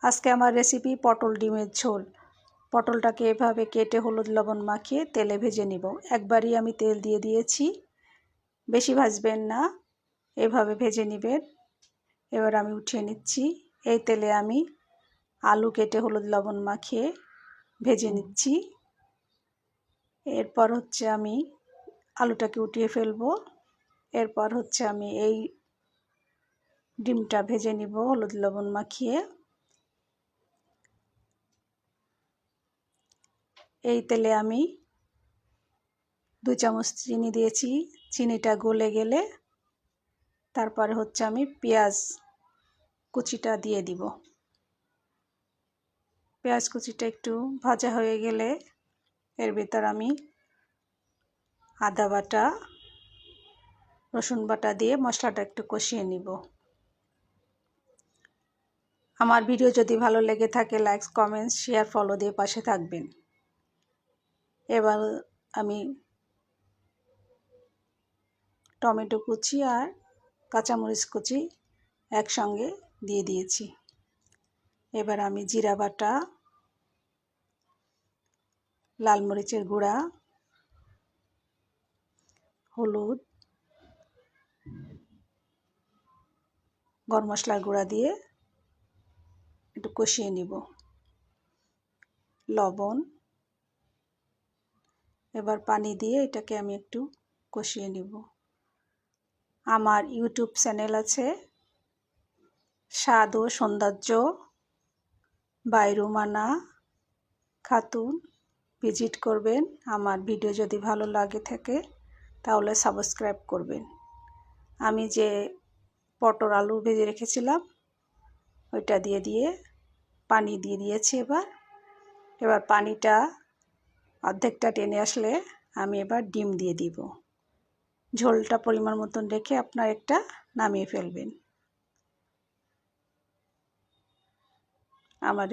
আজকে আমার রেসিপি পটল ডিমের ঝোল। পটলটাকে এভাবে কেটে হলুদ লবণ মাখিয়ে তেলে ভেজে নিব। একবারই আমি তেল দিয়ে দিয়েছি, বেশি ভাজবেন না, এভাবে ভেজে নেবেন। এবার আমি উঠিয়ে নিচ্ছি। এই তেলে আমি আলু কেটে হলুদ লবণ মাখিয়ে ভেজে নিচ্ছি। এরপর হচ্ছে আমি আলুটাকে উঠিয়ে ফেলবো। এরপর হচ্ছে আমি এই ডিমটা ভেজে নিব হলুদ লবণ মাখিয়ে। এই তেলে আমি 2 চামচ চিনি দিয়েছি। চিনিটা গলে গেলে তারপরে হচ্ছে আমি পেঁয়াজ কুচিটা দিয়ে দিব। পেঁয়াজ কুচিটা একটু ভাজা হয়ে গেলে এর ভিতর আমি আদা বাটা, রসুন বাটা দিয়ে মশলাটা একটু কষিয়ে নিব। আমার ভিডিও যদি ভালো লেগে থাকে লাইক, কমেন্টস, শেয়ার, ফলো দিয়ে পাশে থাকবেন। এবার আমি টমেটো কুচি আর কাঁচামরিচ কুচি একসঙ্গে দিয়ে দিয়েছি। এবার আমি জিরা বাটা, লাল মরিচের গুঁড়া, হলুদ, গরম মশলার গুঁড়া দিয়ে একটু কষিয়ে নিব, লবণ। এবার পানি দিয়ে এটাকে আমি একটু কষিয়ে নিব। আমার ইউটিউব চ্যানেল আছে স্বাদ ও সৌন্দর্য বাই রুমানা খাতুন, ভিজিট করবেন। আমার ভিডিও যদি ভালো লাগে থাকে তাহলে সাবস্ক্রাইব করবেন। আমি যে পটল আলু ভেজে রেখেছিলাম ওইটা দিয়ে পানি দিয়ে দিয়েছি। এবার পানিটা অর্ধেকটা টেনে আসলে আমি এবার ডিম দিয়ে দিব। ঝোলটা পরিমাণ মতন রেখে আপনার একটা নামিয়ে ফেলবেন। আমার